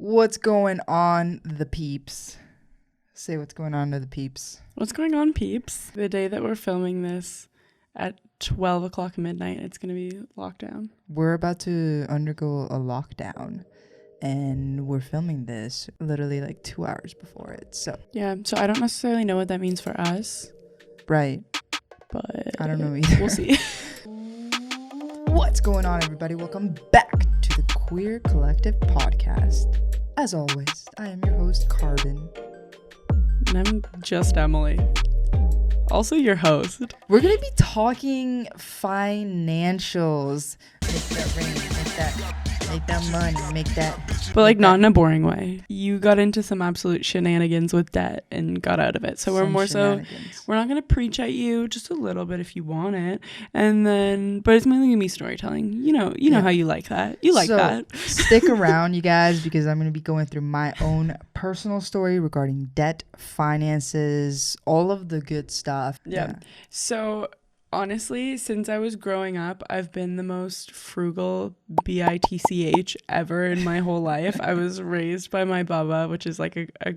What's going on, the peeps? Say what's going on to the peeps. What's going on, peeps? The day that we're filming this at 12 o'clock midnight, it's going to be lockdown. We're about to undergo a lockdown, and we're filming this literally like 2 hours before it. So I don't necessarily know what that means for us. Right. But I don't know either. We'll see. What's going on, everybody? Welcome back to the Queer Collective Podcast. As always, I am your host, Karbon. And I'm just Emily. Also your host. We're going to be talking financials. Make that rain, make that money, make that... But like not in a boring way. You got into some absolute shenanigans with debt and got out of it. So we're not going to preach at you, just a little bit if you want it. And then, but it's mainly going to be storytelling. You know how you like that. You like that. Stick around, you guys, because I'm going to be going through my own personal story regarding debt, finances, all of the good stuff. Yeah. So honestly, since I was growing up, I've been the most frugal bitch ever in my whole life. I was raised by my baba, which is like a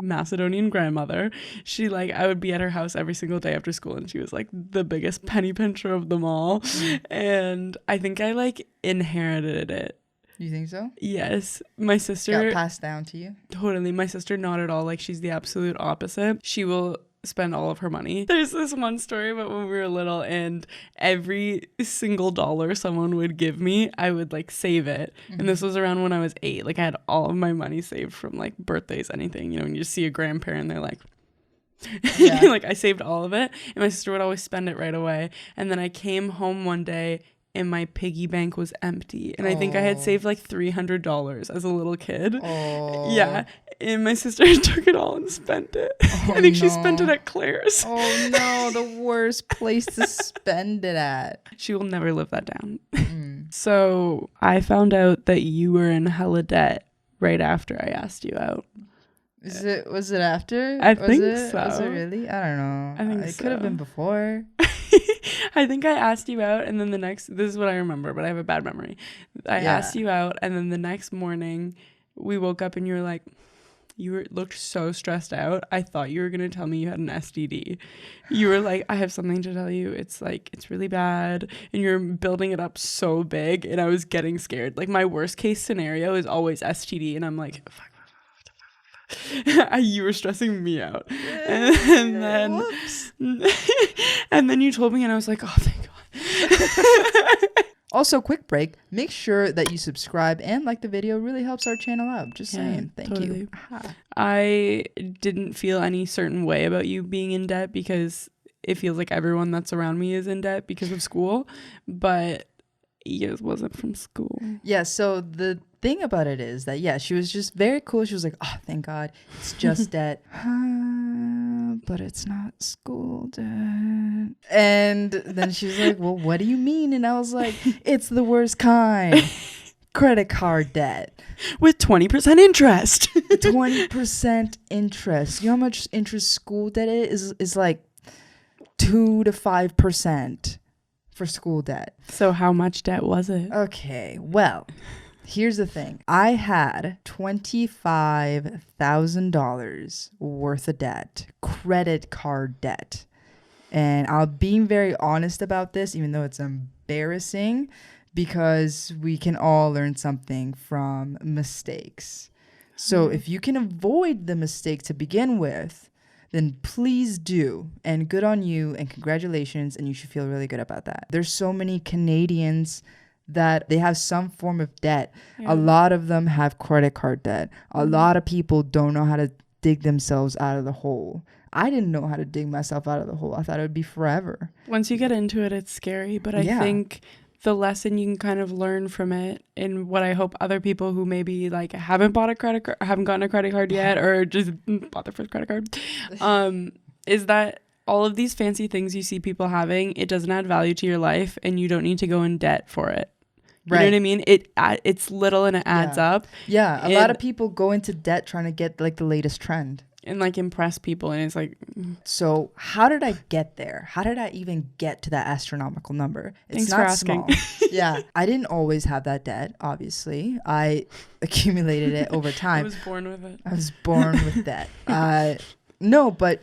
Macedonian grandmother. I would be at her house every single day after school, and she was like the biggest penny pincher of them all. And I think I inherited it. You think so? Yes. My sister got passed down to you? Totally. My sister, not at all. She's the absolute opposite. She will spend all of her money. There's this one story about when we were little, and every single dollar someone would give me, I would save it. Mm-hmm. And this was around when I was 8. I had all of my money saved from birthdays, anything. When you see a grandparent, they're yeah. I saved all of it, and my sister would always spend it right away. And then I came home one day and my piggy bank was empty, and I think I had saved $300 as a little kid. Yeah, and my sister took it all and spent it. I think she spent it at Claire's. Oh no, the worst place to spend it at. She will never live that down. So I found out that you were in hella debt right after I asked you out. Was it after? I think so. Was it really? I don't know. I think it could have been before. I think I asked you out, and then this is what I remember, but I have a bad memory. I asked you out, and then the next morning we woke up and you were looked so stressed out. I thought you were going to tell me you had an STD. You were like, I have something to tell you. It's really bad. And you're building it up so big, and I was getting scared. My worst case scenario is always STD, and I'm like, fuck. You were stressing me out. And then and then you told me, and I was like, oh, thank God. Also, quick break. Make sure that you subscribe and like the video. It really helps our channel out. Just saying. Thank you. I didn't feel any certain way about you being in debt, because it feels like everyone that's around me is in debt because of school, but yours wasn't from school. Yeah, so the thing about it is that, she was just very cool. She was like, oh, thank God, it's just debt. But it's not school debt. And then she was like, well, what do you mean? And I was like, it's the worst kind. Credit card debt. With 20% interest. 20% interest. You know how much interest school debt is like 2 to 5%. For school debt. So how much debt was it? Okay, well, here's the thing. I had $25,000 worth of debt, credit card debt. And I'm being very honest about this, even though it's embarrassing, because we can all learn something from mistakes. So if you can avoid the mistake to begin with, then please do. And good on you, and congratulations, and you should feel really good about that. There's so many Canadians that they have some form of debt. Yeah. A lot of them have credit card debt. A lot of people don't know how to dig themselves out of the hole. I didn't know how to dig myself out of the hole. I thought it would be forever. Once you get into it, it's scary. But I think the lesson you can kind of learn from it, and what I hope other people who maybe haven't bought a credit card, haven't gotten a credit card yet, or just bought their first credit card, is that all of these fancy things you see people having, it doesn't add value to your life, and you don't need to go in debt for it. You know what I mean? It's little and it adds up. Yeah, a lot of people go into debt trying to get the latest trend. and like impress people, and it's like, So how did I get there? How did I even get to that astronomical number? It's thanks not for asking. small. Yeah, I didn't always have that debt, obviously. I accumulated it over I time. was born with it. I was born with debt. No, but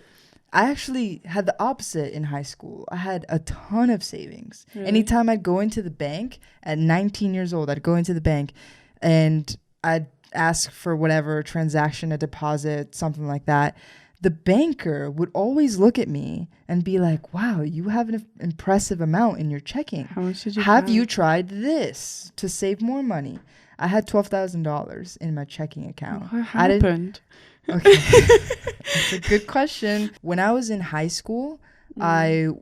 I actually had the opposite in high school. I had a ton of savings. Really? Anytime I'd go into the bank at 19 years old, I'd go into the bank and I'd ask for whatever transaction, a deposit, something like that. The banker would always look at me and be like, wow, you have an impressive amount in your checking. How much did you Have you tried this to save more money? I had $12,000 in my checking account. What happened? Okay. That's a good question. When I was in high school, I've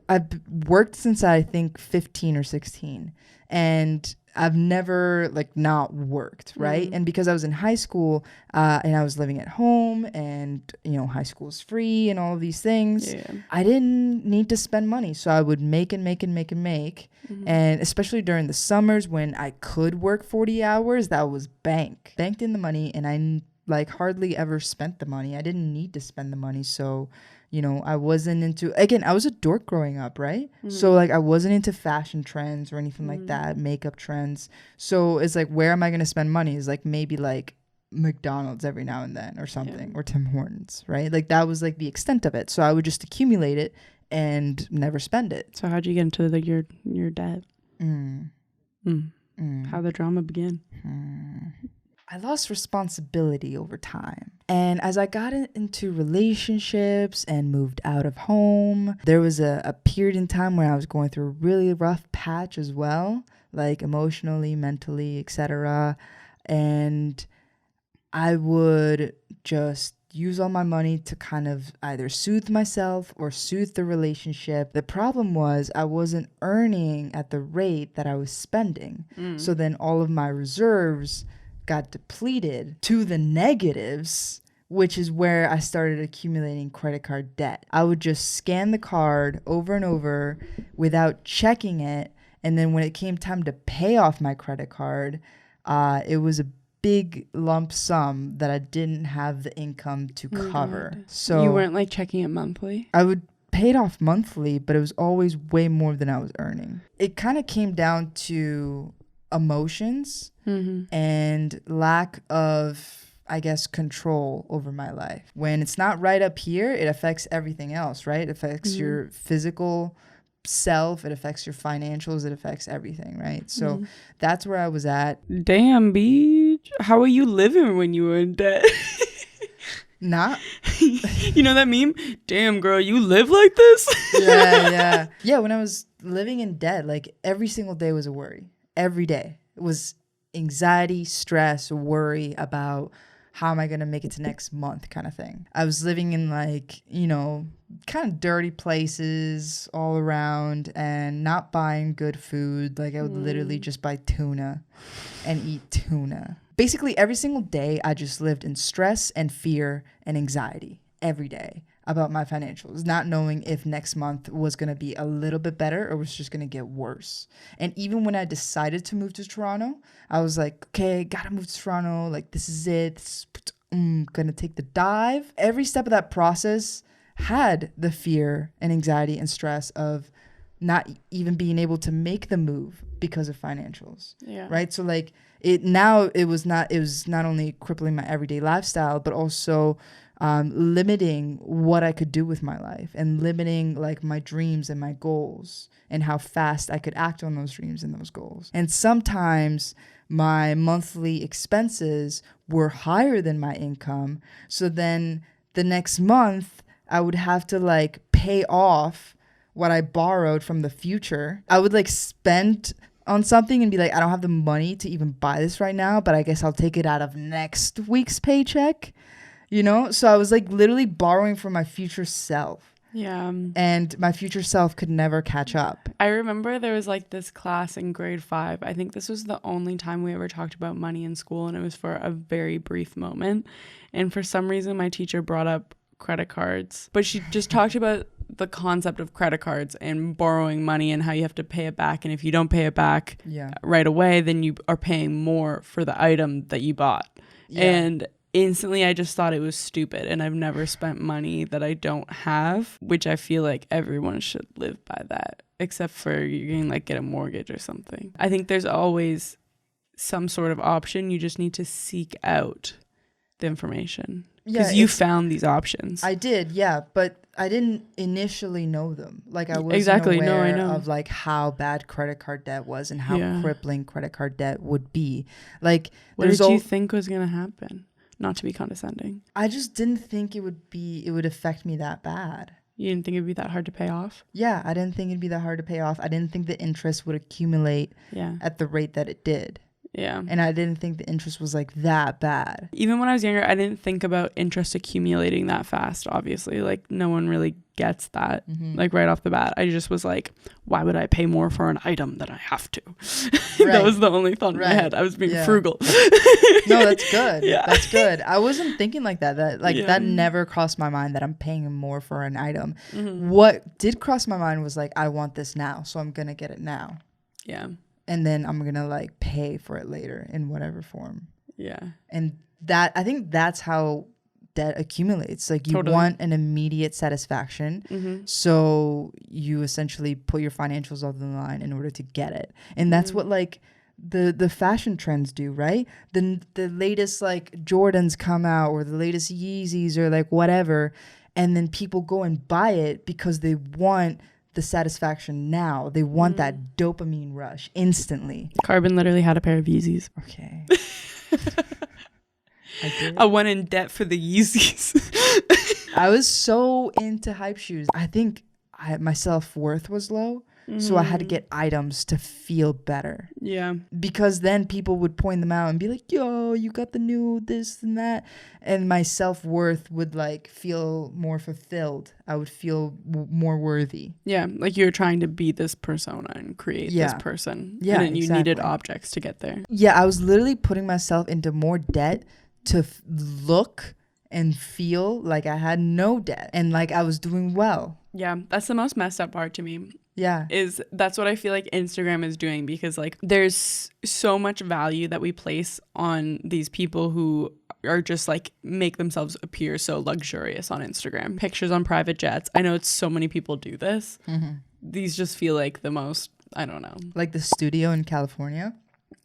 worked since I think 15 or 16. And I've never like not worked, right? And because I was in high school and I was living at home and, you know, high school's free and all of these things, I didn't need to spend money. So I would make and make and make and make. And especially during the summers when I could work 40 hours, that was banked in the money. And I like hardly ever spent the money. I didn't need to spend the money. So, you know, I wasn't into, again, I was a dork growing up, right? So like I wasn't into fashion trends or anything like that, makeup trends. So it's like, where am I going to spend money? Is like maybe like McDonald's every now and then or something, or Tim Hortons, right? Like that was like the extent of it. So I would just accumulate it and never spend it. So how'd you get into like your debt? How the drama began? I lost responsibility over time. And as I got into relationships and moved out of home, there was a period in time where I was going through a really rough patch as well, like emotionally, mentally, etc. And I would just use all my money to kind of either soothe myself or soothe the relationship. The problem was I wasn't earning at the rate that I was spending. So then all of my reserves got depleted to the negatives, which is where I started accumulating credit card debt. I would just scan the card over and over without checking it. And then when it came time to pay off my credit card, it was a big lump sum that I didn't have the income to cover. So you weren't like checking it monthly? I would pay it off monthly, but it was always way more than I was earning. It kind of came down to emotions and lack of, I guess, control over my life. When it's not right up here, it affects everything else, right? It affects your physical self, it affects your financials, it affects everything, right? So that's where I was at. Damn, beach. How are you living when you were in debt? Not you know that meme? Damn, girl, you live like this? Yeah, when I was living in debt, like every single day was a worry. Every day. It was anxiety, stress, worry about how am I going to make it to next month kind of thing. I was living in like, you know, kind of dirty places all around and not buying good food. Like I would literally just buy tuna and eat tuna. Basically every single day I just lived in stress and fear and anxiety every day about my financials, not knowing if next month was going to be a little bit better or was just going to get worse. And even when I decided to move to Toronto, I was like, okay, gotta move to Toronto. Like, this is it. I'm going to take the dive. Every step of that process had the fear and anxiety and stress of not even being able to make the move because of financials. Yeah. Right. So like it was not only crippling my everyday lifestyle, but also limiting what I could do with my life and limiting like my dreams and my goals and how fast I could act on those dreams and those goals. And sometimes my monthly expenses were higher than my income. So then the next month I would have to like pay off what I borrowed from the future. I would like spend on something and be like, I don't have the money to even buy this right now, but I guess I'll take it out of next week's paycheck. You know, so I was like literally borrowing from my future self. Yeah. And my future self could never catch up. I remember there was like this class in grade 5. I think this was the only time we ever talked about money in school, and it was for a very brief moment. And for some reason, my teacher brought up credit cards, but she just talked about the concept of credit cards and borrowing money and how you have to pay it back. And if you don't pay it back right away, then you are paying more for the item that you bought. Yeah. And instantly I just thought it was stupid, and I've never spent money that I don't have, which I feel like everyone should live by that, except for you can like get a mortgage or something. I think there's always some sort of option. You just need to seek out the information, because you found these options. I did, yeah, but I didn't initially know them. Like I wasn't Exactly. No, I aware know. of like how bad credit card debt was and how crippling credit card debt would be. Like, what did you think was gonna happen? Not to be condescending. I just didn't think it would affect me that bad. You didn't think it'd be that hard to pay off? Yeah, I didn't think it'd be that hard to pay off. I didn't think the interest would accumulate at the rate that it did. Yeah. And I didn't think the interest was like that bad. Even when I was younger, I didn't think about interest accumulating that fast, obviously. Like, no one really gets that, like, right off the bat. I just was like, why would I pay more for an item than I have to? That was the only thought in my head. I was being frugal. No, that's good. That's good. I wasn't thinking like that. That never crossed my mind that I'm paying more for an item. What did cross my mind was like, I want this now, so I'm going to get it now. Yeah. And then I'm going to like pay for it later in whatever form. Yeah. And that, I think that's how debt accumulates. Like you want an immediate satisfaction. So you essentially put your financials on the line in order to get it. And that's what like the fashion trends do, right? The latest like Jordans come out, or the latest Yeezys, or like whatever. And then people go and buy it because they want the satisfaction now. They want that dopamine rush instantly. Karbon literally had a pair of Yeezys. Okay. I did. I went in debt for the Yeezys. I was so into hype shoes. I think my self-worth was low. So I had to get items to feel better. Yeah. Because then people would point them out and be like, yo, you got the new this and that. And my self-worth would like feel more fulfilled. I would feel more worthy. Yeah. Like you were trying to be this persona and create this person. Yeah. And then you needed objects to get there. Yeah. I was literally putting myself into more debt to look and feel like I had no debt and like I was doing well. Yeah. That's the most messed up part to me. Yeah. That's what I feel like Instagram is doing, because like there's so much value that we place on these people who are just like make themselves appear so luxurious on Instagram. Pictures on private jets. I know so many people do this. These just feel like the most, I don't know. Like the studio in California.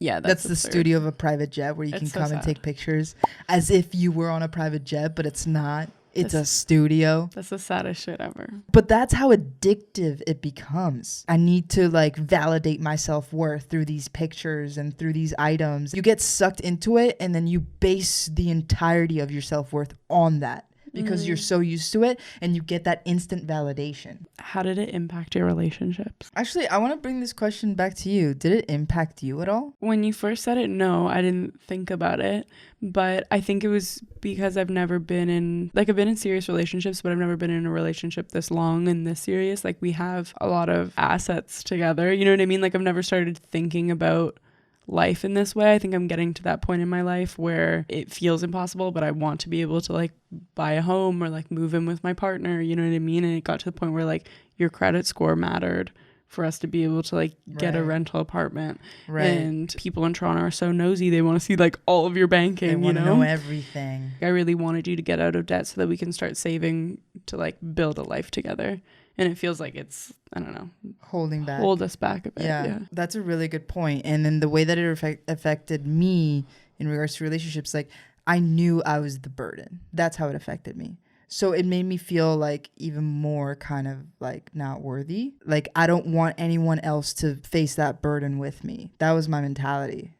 Yeah, that's the studio of a private jet where you can come and take pictures as if you were on a private jet, but it's not. It's a studio. That's the saddest shit ever. But that's how addictive it becomes. I need to like validate my self-worth through these pictures and through these items. You get sucked into it, and then you base the entirety of your self-worth on that because you're so used to it, and you get that instant validation. How did it impact your relationships? Actually, I want to bring this question back to you. Did it impact you at all? When you first said it, no, I didn't think about it. But I think it was because I've been in serious relationships, but I've never been in a relationship this long and this serious. Like we have a lot of assets together. You know what I mean? Like I've never started thinking about life in this way. I think I'm getting to that point in my life where it feels impossible, but I want to be able to like buy a home or like move in with my partner. You know what I mean? And it got to the point where like your credit score mattered for us to be able to like get a rental apartment. And people in Toronto are so nosy. They want to see like all of your banking. They want to know everything. I really wanted you to get out of debt so that we can start saving to like build a life together. And it feels like it's, I don't know, hold us back a bit. Yeah, that's a really good point. And then the way that it affected me in regards to relationships, like I knew I was the burden. That's how it affected me. So it made me feel like even more kind of like not worthy. Like I don't want anyone else to face that burden with me. That was my mentality.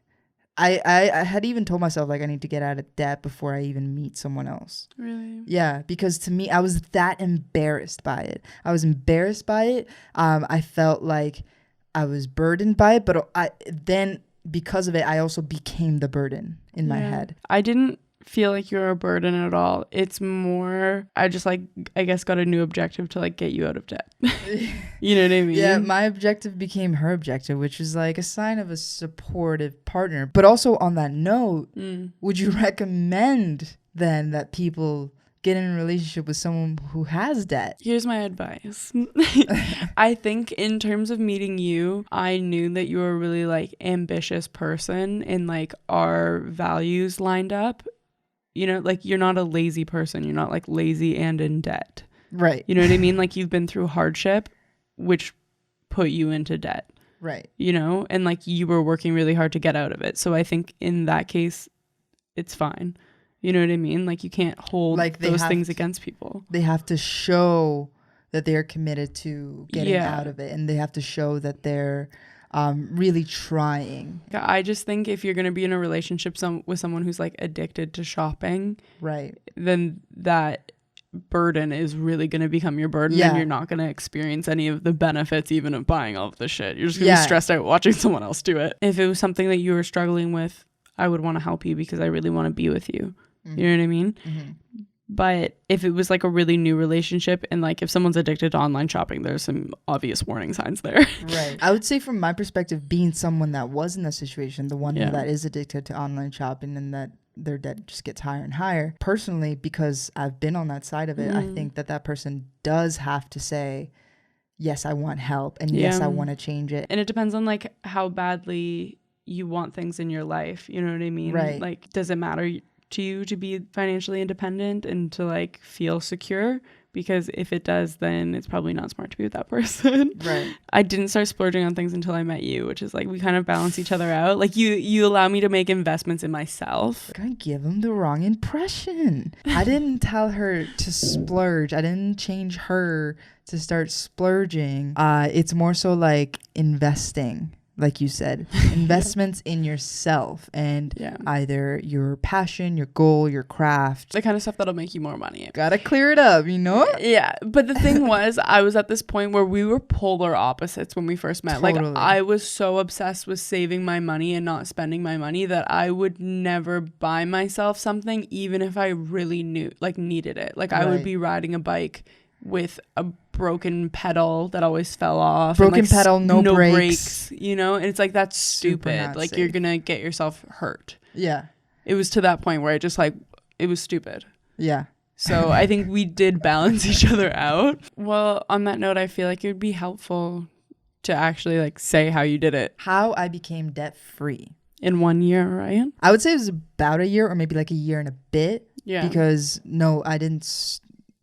I had even told myself like I need to get out of debt before I even meet someone else. Really? Yeah, because to me, I was that embarrassed by it. I was embarrassed by it. I felt like I was burdened by it, but then because of it, I also became the burden in my head. I didn't feel like you're a burden at all. It's more, I just like, I guess got a new objective to like get you out of debt. You know what I mean? Yeah, my objective became her objective, which is like a sign of a supportive partner. But also on that note, would you recommend then that people get in a relationship with someone who has debt? Here's my advice. I think in terms of meeting you, I knew that you were a really like ambitious person and like our values lined up. you know, like you're not a lazy person. You're not like lazy and in debt. Right. You know what I mean? Like you've been through hardship, which put you into debt. Right. You know, and like you were working really hard to get out of it. So I think in that case, it's fine. You know what I mean? Like you can't hold Like those things against people. They have to show that they're committed to getting Yeah. out of it, and they have to show that they're really trying. I just think if you're going to be in a relationship with someone who's like addicted to shopping, Right. then that burden is really going to become your burden, Yeah. and you're not going to experience any of the benefits even of buying all of the shit. You're just going to Yeah. be stressed out watching someone else do it. If it was something that you were struggling with, I would want to help you because I really want to be with you. Mm-hmm. You know what I mean? Mm-hmm. But if it was like a really new relationship, and like if someone's addicted to online shopping, there's some obvious warning signs there. Right. I would say from my perspective, being someone that was in that situation, the one Yeah. that is addicted to online shopping and that their debt just gets higher and higher. Personally, because I've been on that side of it, I think that person does have to say, yes, I want help, and yes, Yeah. I want to change it. And it depends on like how badly you want things in your life. You know what I mean? Right. Like, does it matter to you to be financially independent and to like feel secure? Because if it does, then it's probably not smart to be with that person. Right. I didn't start splurging on things until I met you, which is like we kind of balance each other out. Like you allow me to make investments in myself. Gonna give him the wrong impression. I didn't tell her to splurge. I didn't change her to start splurging. It's more so like investing. Like you said, investments in yourself and Yeah. either your passion, your goal, your craft. The kind of stuff that'll make you more money. Gotta clear it up, you know? Yeah, but the thing was, I was at this point where we were polar opposites when we first met. Totally. Like, I was so obsessed with saving my money and not spending my money that I would never buy myself something, even if I really needed it. Like, I would Right. be riding a bike with a broken pedal that always fell off. Broken and like pedal, no brakes. you know? And it's like, that's Super stupid. not Like, safe. you're gonna get yourself hurt. Yeah. It was to that point where I just like, it was stupid. Yeah. So I think we did balance each other out. Well, on that note, I feel like it would be helpful to actually like say how you did it How I became debt free. in 1 year, right? I would say it was about a year or maybe like a year and a bit. Yeah. Because no, I didn't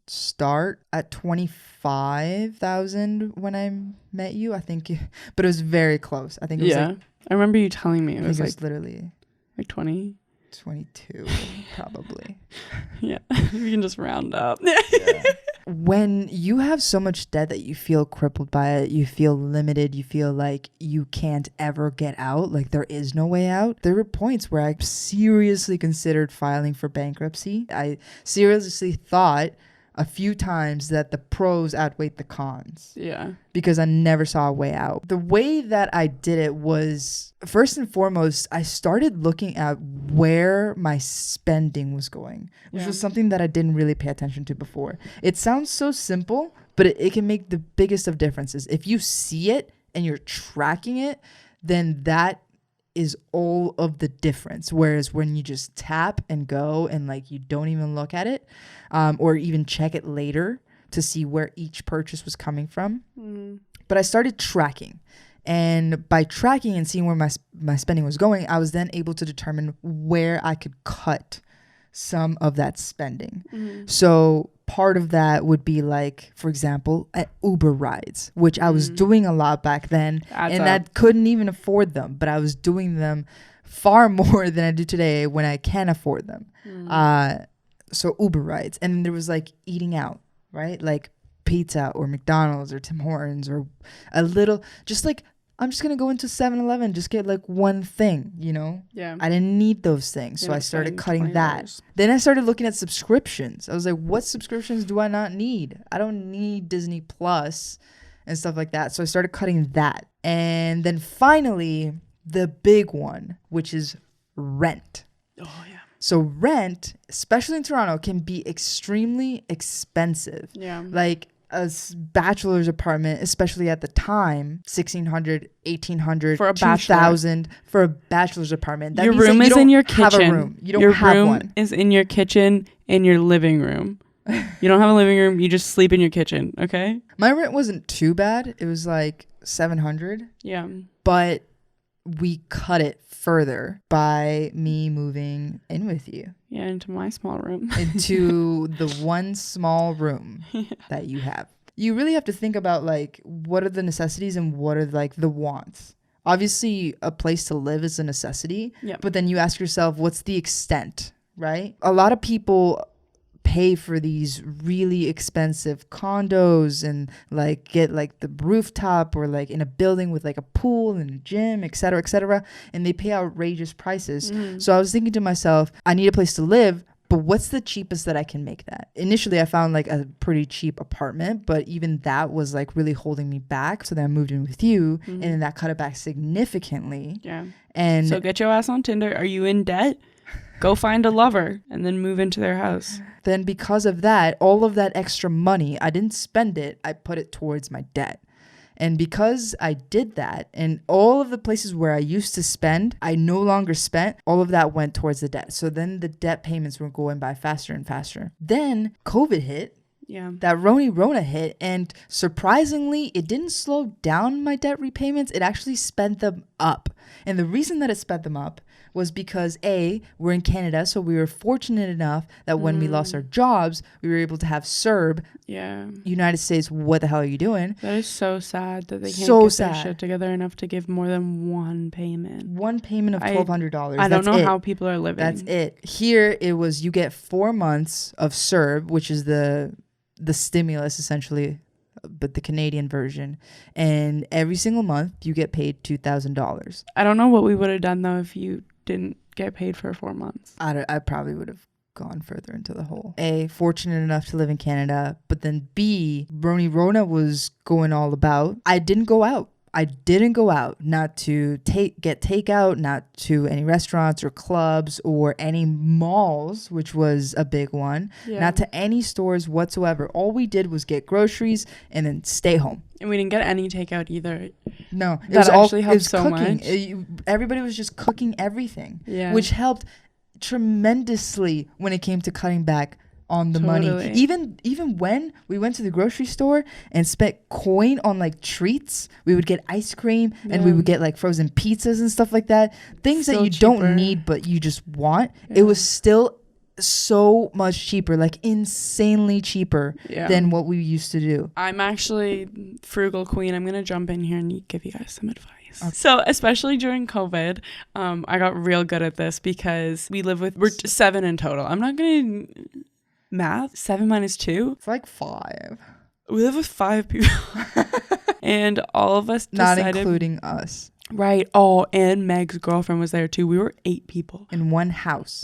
start at 25,000 when I met you. I think, but it was very close. I think it was Yeah. like, I remember you telling me I it think was it like was literally 20. 22 probably. Yeah. We can just round up. When you have so much debt that you feel crippled by it, you feel limited, you feel like you can't ever get out, like there is no way out. There were points where I seriously considered filing for bankruptcy. I seriously thought a few times that the pros outweighed the cons Yeah. because I never saw a way out. The way that I did it was, first and foremost, I started looking at where my spending was going, which Yeah. was something that I didn't really pay attention to before. It sounds so simple, but it can make the biggest of differences. If you see it and you're tracking it, then that is all of the difference. Whereas when you just tap and go and like you don't even look at it, or even check it later to see where each purchase was coming from. But I started tracking, and by tracking and seeing where my spending was going, I was then able to determine where I could cut some of that spending. So part of that would be like, for example, Uber rides, which I was doing a lot back then, Adds and up. I couldn't even afford them, but I was doing them far more than I do today when I can afford them. So Uber rides, and then there was like eating out, right? Like pizza or McDonald's or Tim Hortons or a little, just like, I'm just going to go into 7-Eleven, just get like one thing, you know? Yeah. I didn't need those things. So You're I not started spending cutting that. $20. Then I started looking at subscriptions. I was like, what subscriptions do I not need? I don't need Disney Plus and stuff like that. So I started cutting that. And then finally, the big one, which is rent. Oh, yeah. So rent, especially in Toronto, can be extremely expensive. Yeah. Like a bachelor's apartment, especially at the time, $1,600, $1,800, For a bachelor. $2,000 for a bachelor's apartment. That Your means that room you is don't in your have kitchen. a room. You don't your have room one. is in your kitchen and your living room. You don't have a living room. You just sleep in your kitchen. Okay. My rent wasn't too bad. It was like $700. Yeah. But we cut it further by me moving in with you. Yeah, into my small room. Into the one small room that you have. You really have to think about like what are the necessities and what are like the wants. Obviously, a place to live is a necessity, but then you ask yourself, what's the extent, right? A lot of people pay for these really expensive condos and like get like the rooftop or like in a building with like a pool and a gym, etc., and they pay outrageous prices. So I was thinking to myself, I need a place to live, but what's the cheapest that I can make that? Initially, I found like a pretty cheap apartment, but even that was like really holding me back. So then I moved in with you, and then that cut it back significantly. Yeah. And so get your ass on Tinder. Are you in debt? Go find a lover and then move into their house. Then because of that, all of that extra money, I didn't spend it. I put it towards my debt. And because I did that, and all of the places where I used to spend, I no longer spent, all of that went towards the debt. So then the debt payments were going by faster and faster. Then COVID hit. Yeah. That Rona hit, and surprisingly, it didn't slow down my debt repayments. It actually sped them up. And the reason that it sped them up was because A, we're in Canada, so we were fortunate enough that when we lost our jobs, we were able to have CERB. Yeah. United States, what the hell are you doing? That is so sad that they can't So get sad. their shit together enough to give more than one payment. One payment of $1,200. I don't know how people are living. That's it. Here, it was you get 4 months of CERB, which is the stimulus essentially, but the Canadian version, and every single month you get paid $2,000. I don't know what we would have done though if you didn't get paid for 4 months. I probably would have gone further into the hole. A, fortunate enough to live in Canada, but then B, Rona was going all about. I didn't go out. Not to get takeout, not to any restaurants or clubs or any malls, which was a big one. Yeah. Not to any stores whatsoever. All we did was get groceries and then stay home. And we didn't get any takeout either. No, that actually helped so much. Everybody was just cooking everything, which helped tremendously when it came to cutting back on the money. Even when we went to the grocery store and spent coin on like treats, we would get ice cream and we would get like frozen pizzas and stuff like that. Things that you don't need but you just want. It was still so much cheaper, like insanely cheaper than what we used to do. I'm actually frugal queen. I'm gonna jump in here and give you guys some advice. Okay. So especially during COVID, I got real good at this because we're 7 in total. I'm not gonna math. 7 minus 2, it's like 5. We live with 5 people. And all of us decided, not including us, right? Oh, and Meg's girlfriend was there too. We were 8 people in one house.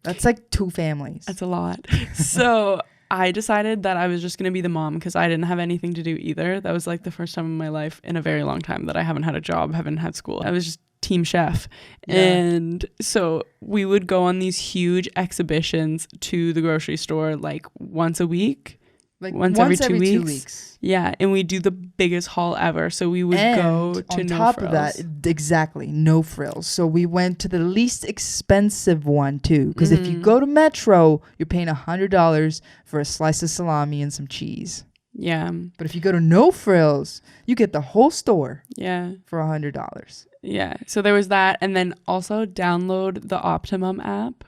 That's like 2 families. That's a lot. So I decided that I was just going to be the mom because I didn't have anything to do either. That was like the first time in my life in a very long time that I haven't had a job, haven't had school. I was just team chef. And so we would go on these huge exhibitions to the grocery store like once a week. Like once every 2 weeks. Yeah, and we do the biggest haul ever. So we would go to on No top Frills. Of that, exactly, No Frills. So we went to the least expensive one too, because if you go to Metro, you're paying $100 for a slice of salami and some cheese. Yeah, but if you go to No Frills, you get the whole store. Yeah, for $100. Yeah, so there was that, and then also download the Optimum app.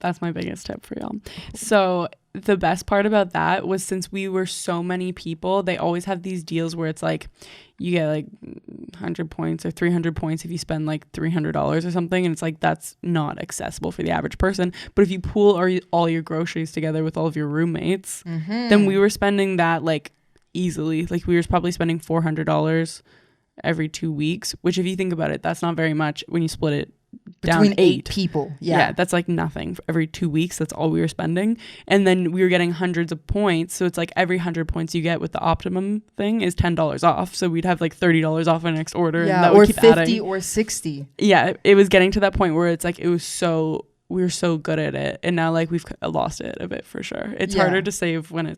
That's my biggest tip for y'all. So the best part about that was since we were so many people, they always have these deals where it's like you get like 100 points or 300 points if you spend like $300 or something. And it's like that's not accessible for the average person. But if you pool all your groceries together with all of your roommates, then we were spending that like easily. Like we were probably spending $400 every 2 weeks, which if you think about it, that's not very much when you split it between down 8 people. Yeah, that's like nothing. For every 2 weeks, that's all we were spending. And then we were getting hundreds of points, so it's like every 100 points you get with the Optimum thing is $10 off, so we'd have like $30 off our next order. Yeah, and that or would keep 50 adding. Or 60. Yeah, it was getting to that point where it's like we were so good at it, and now like we've lost it a bit for sure. It's harder to save when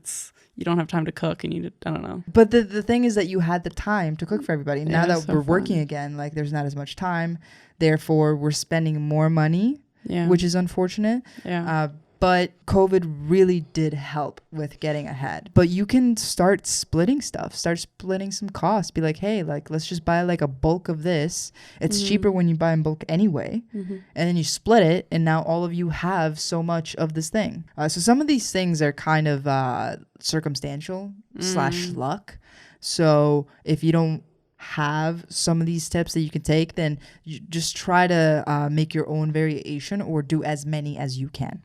you don't have time to cook and I don't know. But the thing is that you had the time to cook for everybody. Now that we're working fun. again, like there's not as much time. Therefore, we're spending more money, which is unfortunate. Yeah. But COVID really did help with getting ahead. But you can start splitting stuff, start splitting some costs. Be like, hey, like, let's just buy like a bulk of this. It's cheaper when you buy in bulk anyway. And then you split it, and now all of you have so much of this thing. So some of these things are kind of circumstantial / luck. So if you don't have some of these steps that you can take, then you just try to make your own variation or do as many as you can.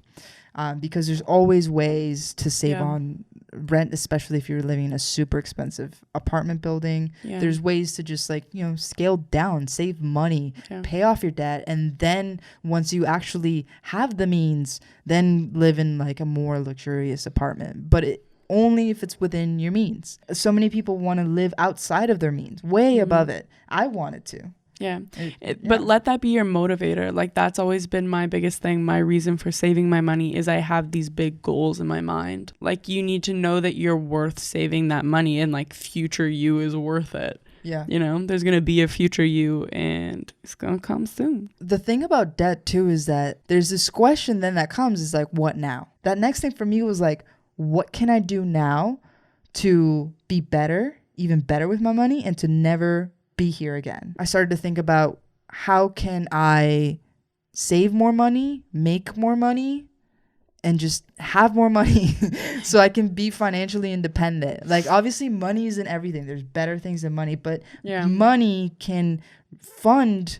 Because there's always ways to save on rent, especially if you're living in a super expensive apartment building. There's ways to just like, you know, scale down, save money, pay off your debt. And then once you actually have the means, then live in like a more luxurious apartment. But only if it's within your means. So many people want to live outside of their means, way above it. I wanted to. But let that be your motivator. Like, that's always been my biggest thing. My reason for saving my money is I have these big goals in my mind. Like, you need to know that you're worth saving that money, and like future you is worth it. You know, there's going to be a future you, and it's going to come soon. The thing about debt too is that there's this question then that comes is like, what now? That next thing for me was like, what can I do now to be better, even better with my money, and to never be here again? I started to think about, how can I save more money, make more money, and just have more money so I can be financially independent. Like, obviously money isn't everything. There's better things than money, but money can fund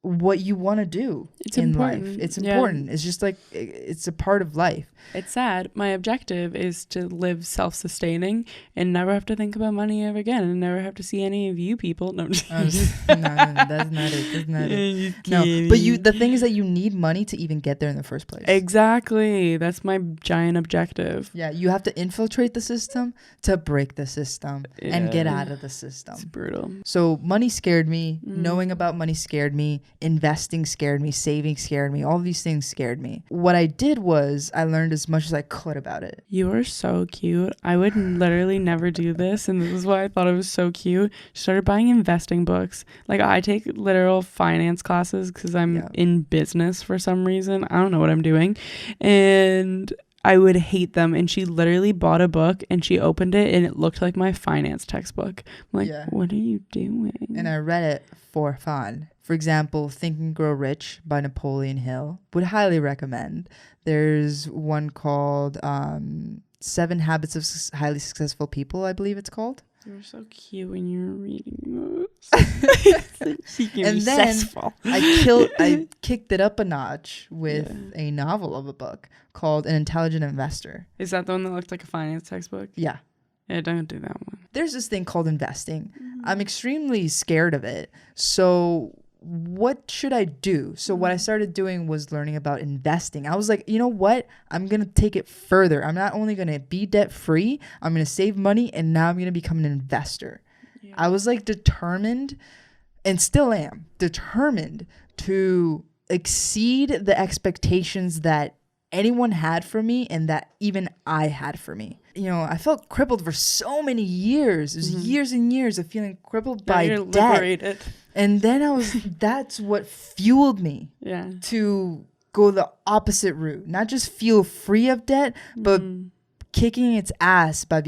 what you want to do in life. It's important. It's just like, it's a part of life. It's sad. My objective is to live self-sustaining and never have to think about money ever again, and never have to see any of you people. No, no, that's not it. No, but the thing is that you need money to even get there in the first place. Exactly. That's my giant objective. Yeah, you have to infiltrate the system to break the system and get out of the system. It's brutal. So money scared me. Knowing about money scared me. Investing scared me. Saving scared me. All these things scared me. What I did was I learned as much as I could about it. You are so cute. I would literally never do this, and this is why I thought it was so cute. She started buying investing books. Like, I take literal finance classes because I'm in business for some reason. I don't know what I'm doing, and I would hate them. And she literally bought a book, and she opened it, and it looked like my finance textbook. I'm like, what are you doing? And I read it for fun. For example, Think and Grow Rich by Napoleon Hill. Would highly recommend. There's one called 7 Habits of Highly Successful People, I believe it's called. You're so cute when you're reading those. And then I kicked it up a notch with a novel of a book called An Intelligent Investor. Is that the one that looked like a finance textbook? Yeah. Yeah, don't do that one. There's this thing called investing. I'm extremely scared of it. So what should I do? So what I started doing was learning about investing. I was like, you know what? I'm going to take it further. I'm not only going to be debt free, I'm going to save money, and now I'm going to become an investor. I was like determined, and still am determined, to exceed the expectations that anyone had for me and that even I had for me. You know, I felt crippled for so many years. It was years and years of feeling crippled by debt. Liberated. And then that's what fueled me to go the opposite route. Not just feel free of debt, but kicking its ass by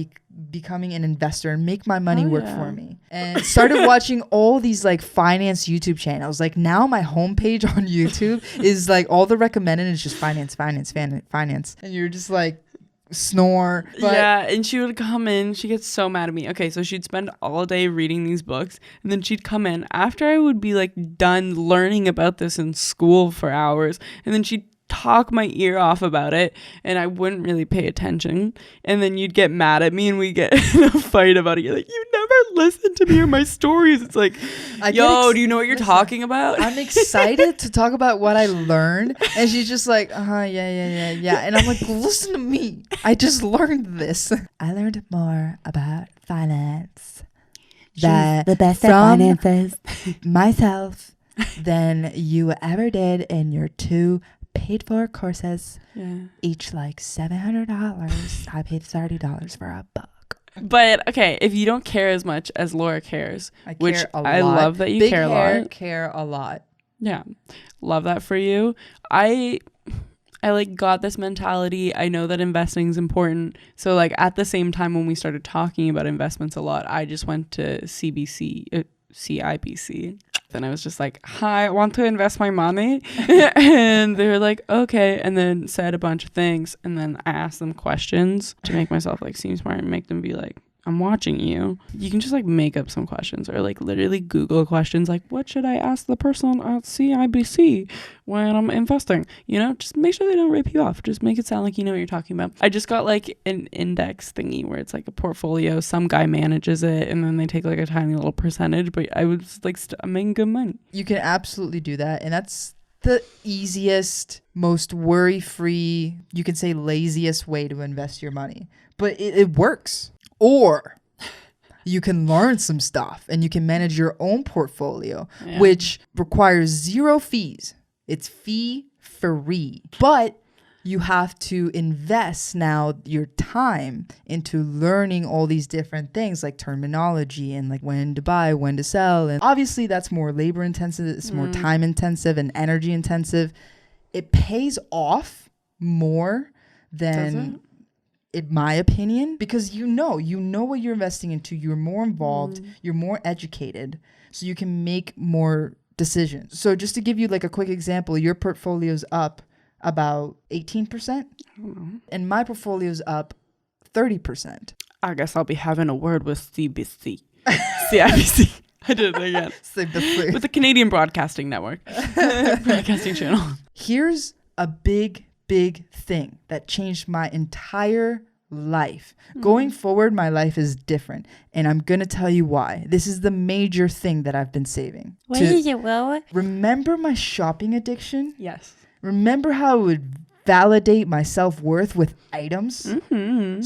becoming an investor and make my money work for me. And started watching all these like finance YouTube channels. Like, now my homepage on YouTube is like, all the recommended is just finance. And you're just like, snore. But and she would come in. She gets so mad at me. Okay, so she'd spend all day reading these books, and then she'd come in after I would be like done learning about this in school for hours, and then she'd talk my ear off about it, and I wouldn't really pay attention, and then you'd get mad at me and we get in a fight about it. You're like, you never listen to me or my stories. It's like, do you know what you're talking about? I'm excited to talk about what I learned, and she's just like, yeah, and I'm like, listen to me, I just learned this. I learned more about finance, the best at finances, myself, than you ever did in your 2 paid for courses, each like $700. I paid $30 for a book. But okay, if you don't care as much as Laura cares, I love that you care a lot. Care a lot. Yeah, love that for you. I I like got this mentality. I know that investing is important. So like at the same time when we started talking about investments a lot, I just went to CIBC. Then I was just like, hi, I want to invest my money. And they were like, okay. And then said a bunch of things. And then I asked them questions to make myself like seem smart and make them be like, I'm watching you. You can just like make up some questions or like literally Google questions like, what should I ask the person at CIBC when I'm investing? You know, just make sure they don't rip you off. Just make it sound like you know what you're talking about. I just got like an index thingy where it's like a portfolio. Some guy manages it and then they take like a tiny little percentage. But I was like, I'm making good money. You can absolutely do that. And that's the easiest, most worry-free, you can say laziest way to invest your money. But it works. Or you can learn some stuff and you can manage your own portfolio, which requires 0 fees. It's fee-free. But you have to invest now your time into learning all these different things like terminology and like when to buy, when to sell. And obviously that's more labor intensive. It's more time intensive and energy intensive. It pays off more than... in my opinion, because you know what you're investing into, you're more involved, you're more educated, so you can make more decisions. So just to give you like a quick example, your portfolio's up about 18%, and my portfolio's up 30%. I guess I'll be having a word with CBC. CIBC. I did it again. With the Canadian Broadcasting Network. Broadcasting channel. Here's a big thing that changed my entire life. Going forward, my life is different, and I'm gonna tell you why. This is the major thing that I've been saving. What is it, Will? Remember my shopping addiction? Yes. Remember how it would validate my self-worth with items?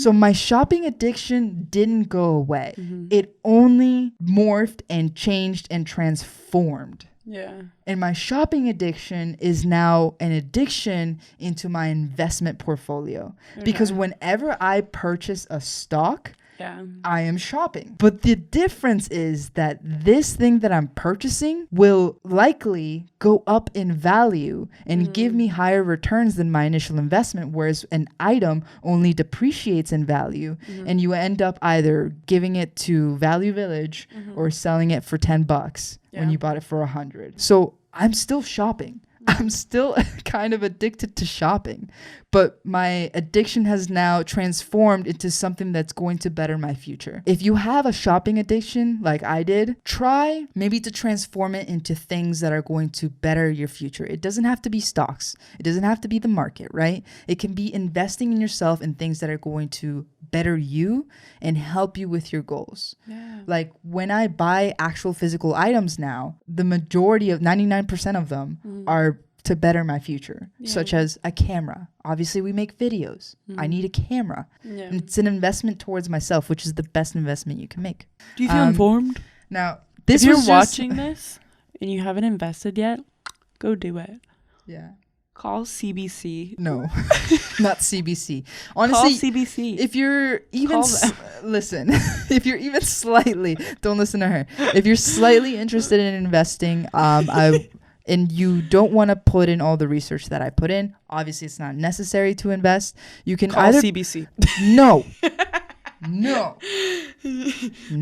So my shopping addiction didn't go away. It only morphed and changed and transformed. Yeah. And my shopping addiction is now an addiction into my investment portfolio. Because whenever I purchase a stock, I am shopping. But the difference is that this thing that I'm purchasing will likely go up in value and give me higher returns than my initial investment, whereas an item only depreciates in value, and you end up either giving it to Value Village or selling it for $10 when you bought it for $100. So I'm still shopping. I'm still kind of addicted to shopping, but my addiction has now transformed into something that's going to better my future. If you have a shopping addiction like I did, try maybe to transform it into things that are going to better your future. It doesn't have to be stocks. It doesn't have to be the market, right? It can be investing in yourself in things that are going to better you and help you with your goals. Like when I buy actual physical items now, the majority of 99% of them are to better my future, such as a camera. Obviously we make videos. I need a camera. And it's an investment towards myself, which is the best investment you can make. Do you feel informed? Now, if you're watching this and you haven't invested yet, go do it. Call CBC. No, not CBC. Honestly, call CBC. If you're even listen, if you're even slightly, don't listen to her. If you're slightly interested in investing, and you don't want to put in all the research that I put in, obviously it's not necessary to invest. You can call CBC. No.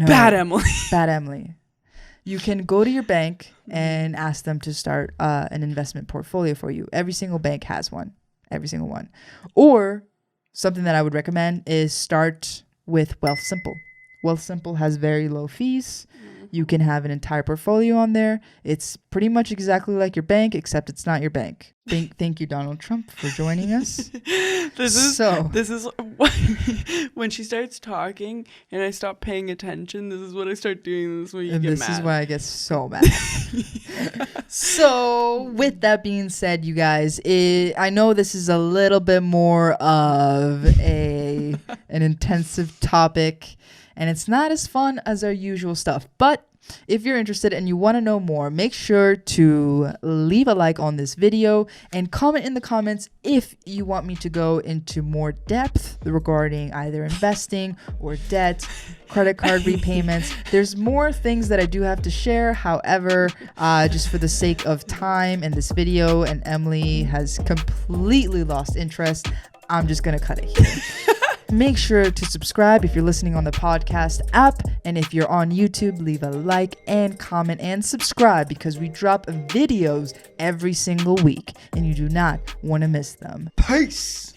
Bad Emily. Bad Emily. You can go to your bank and ask them to start an investment portfolio for you. Every single bank has one. Every single one. Or something that I would recommend is start with Wealthsimple. Wealthsimple has very low fees. You can have an entire portfolio on there. It's pretty much exactly like your bank, except it's not your bank. Thank you, Donald Trump, for joining us. This is when she starts talking and I stop paying attention. This is what I start doing. This is when you get mad. This is why I get so mad. So, with that being said, you guys, I know this is a little bit more of an intensive topic. and it's not as fun as our usual stuff. But if you're interested and you want to know more, make sure to leave a like on this video and comment in the comments if you want me to go into more depth regarding either investing or debt, credit card repayments. There's more things that I do have to share. However, just for the sake of time in this video, and Emily has completely lost interest, I'm just going to cut it here. Make sure to subscribe if you're listening on the podcast app. And if you're on YouTube, leave a like and comment and subscribe, because we drop videos every single week and you do not want to miss them. Peace.